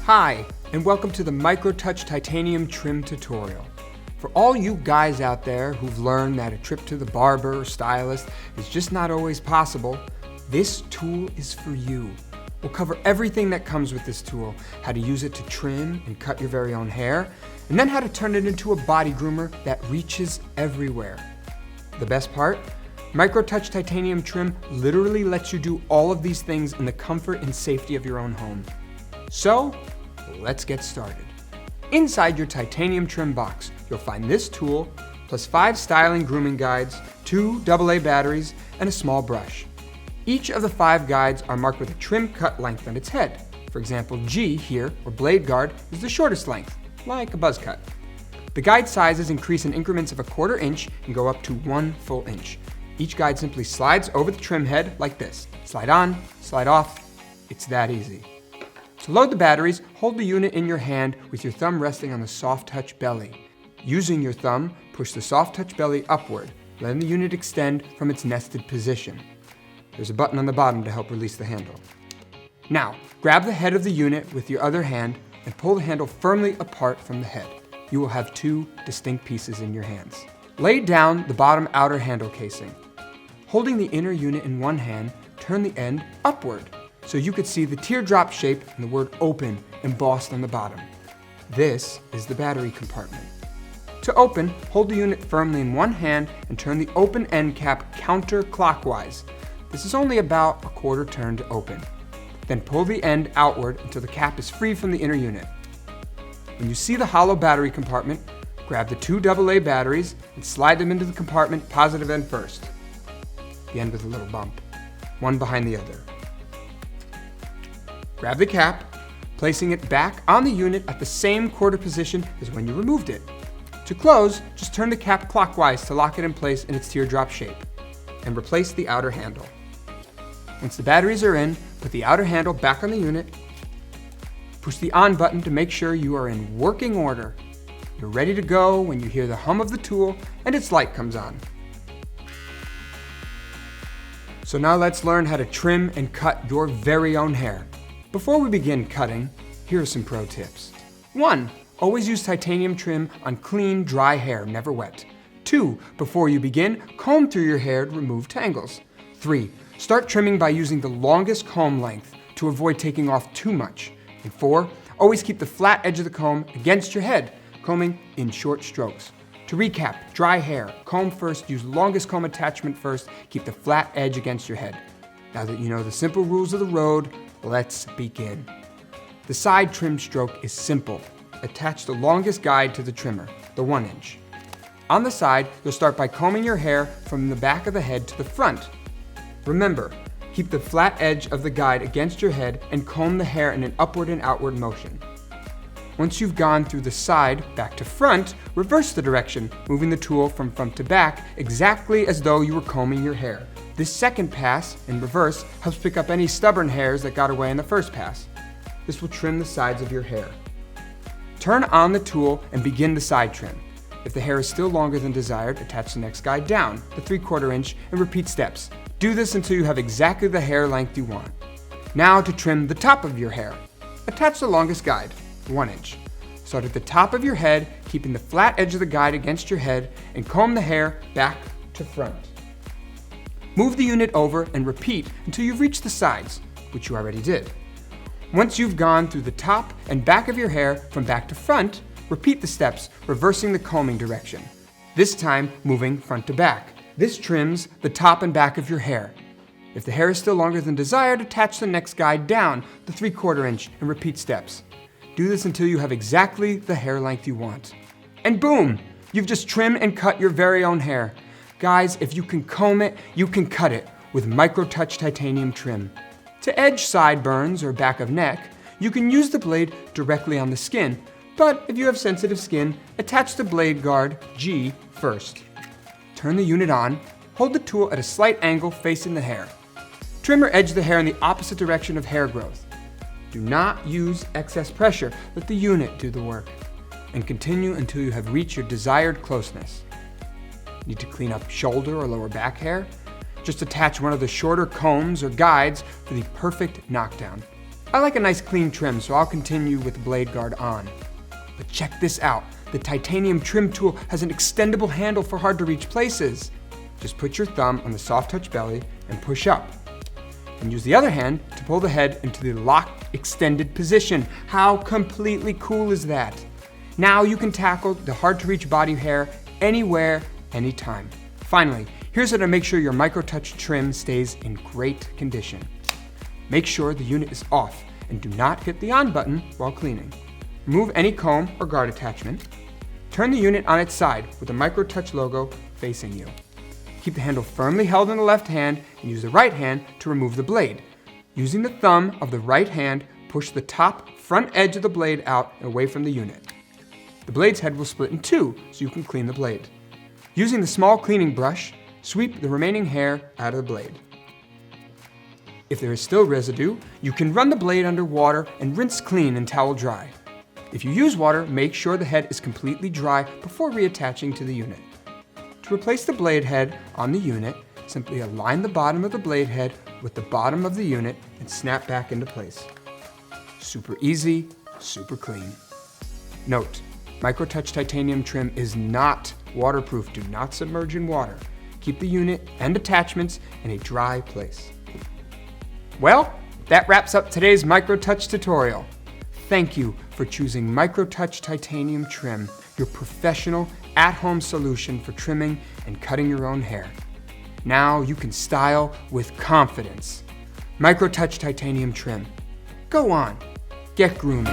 Hi, and welcome to the MicroTouch titanium trim tutorial. For all you guys out there who've learned that a trip to the barber or stylist is just not always possible, this tool is for you. We'll cover everything that comes with this tool, how to use it to trim and cut your very own hair, and then how to turn it into a body groomer that reaches everywhere. The best part? MicroTouch titanium trim literally lets you do all of these things in the comfort and safety of your own home. So, let's get started. Inside your titanium trim box, you'll find this tool, plus 5 styling grooming guides, 2 AA batteries, and a small brush. Each of the 5 guides are marked with a trim cut length on its head. For example, G here, or blade guard, is the shortest length, like a buzz cut. The guide sizes increase in increments of 1/4 inch and go up to 1 full inch. Each guide simply slides over the trim head like this. Slide on, slide off, it's that easy. To load the batteries, hold the unit in your hand with your thumb resting on the soft touch belly. Using your thumb, push the soft touch belly upward, letting the unit extend from its nested position. There's a button on the bottom to help release the handle. Now, grab the head of the unit with your other hand and pull the handle firmly apart from the head. You will have 2 distinct pieces in your hands. Lay down the bottom outer handle casing. Holding the inner unit in one hand, turn the end upward, so you could see the teardrop shape and the word open embossed on the bottom. This is the battery compartment. To open, hold the unit firmly in one hand and turn the open end cap counterclockwise. This is only about 1/4 turn to open. Then pull the end outward until the cap is free from the inner unit. When you see the hollow battery compartment, grab the 2 AA batteries and slide them into the compartment positive end first. The end with a little bump, one behind the other. Grab the cap, placing it back on the unit at the same quarter position as when you removed it. To close, just turn the cap clockwise to lock it in place in its teardrop shape, and replace the outer handle. Once the batteries are in, put the outer handle back on the unit, push the on button to make sure you are in working order. You're ready to go when you hear the hum of the tool and its light comes on. So now let's learn how to trim and cut your very own hair. Before we begin cutting, here are some pro tips. 1. Always use titanium trim on clean, dry hair, never wet. 2. Before you begin, comb through your hair to remove tangles. 3. Start trimming by using the longest comb length to avoid taking off too much. And 4. Always keep the flat edge of the comb against your head, combing in short strokes. To recap, dry hair, comb first, use longest comb attachment first, keep the flat edge against your head. Now that you know the simple rules of the road, let's begin. The side trim stroke is simple. Attach the longest guide to the trimmer, the 1 inch. On the side, you'll start by combing your hair from the back of the head to the front. Remember, keep the flat edge of the guide against your head and comb the hair in an upward and outward motion. Once you've gone through the side, back to front, reverse the direction, moving the tool from front to back exactly as though you were combing your hair. This second pass, in reverse, helps pick up any stubborn hairs that got away in the first pass. This will trim the sides of your hair. Turn on the tool and begin the side trim. If the hair is still longer than desired, attach the next guide down, the 3/4 inch, and repeat steps. Do this until you have exactly the hair length you want. Now to trim the top of your hair. Attach the longest guide, 1 inch. Start at the top of your head, keeping the flat edge of the guide against your head, and comb the hair back to front. Move the unit over and repeat until you've reached the sides, which you already did. Once you've gone through the top and back of your hair from back to front, repeat the steps, reversing the combing direction. This time, moving front to back. This trims the top and back of your hair. If the hair is still longer than desired, attach the next guide down, the 3/4 inch, and repeat steps. Do this until you have exactly the hair length you want. And boom! You've just trimmed and cut your very own hair. Guys, if you can comb it, you can cut it with MicroTouch titanium trim. To edge sideburns or back of neck, you can use the blade directly on the skin, but if you have sensitive skin, attach the blade guard, G, first. Turn the unit on, hold the tool at a slight angle facing the hair. Trim or edge the hair in the opposite direction of hair growth. Do not use excess pressure, let the unit do the work. And continue until you have reached your desired closeness. Need to clean up shoulder or lower back hair? Just attach one of the shorter combs or guides for the perfect knockdown. I like a nice clean trim, so I'll continue with the blade guard on. But check this out. The titanium trim tool has an extendable handle for hard to reach places. Just put your thumb on the soft touch belly and push up. And use the other hand to pull the head into the locked, extended position. How completely cool is that? Now you can tackle the hard to reach body hair anywhere, anytime. Finally, here's how to make sure your MicroTouch trim stays in great condition. Make sure the unit is off and do not hit the on button while cleaning. Remove any comb or guard attachment. Turn the unit on its side with the MicroTouch logo facing you. Keep the handle firmly held in the left hand and use the right hand to remove the blade. Using the thumb of the right hand, push the top front edge of the blade out and away from the unit. The blade's head will split in two so you can clean the blade. Using the small cleaning brush, sweep the remaining hair out of the blade. If there is still residue, you can run the blade under water and rinse clean and towel dry. If you use water, make sure the head is completely dry before reattaching to the unit. To replace the blade head on the unit, simply align the bottom of the blade head with the bottom of the unit and snap back into place. Super easy, super clean. Note, MicroTouch titanium trim is not waterproof. Do not submerge in water. Keep the unit and attachments in a dry place. Well, that wraps up today's MicroTouch tutorial. Thank you for choosing MicroTouch titanium trim, your professional at-home solution for trimming and cutting your own hair. Now you can style with confidence. MicroTouch titanium trim. Go on, get grooming.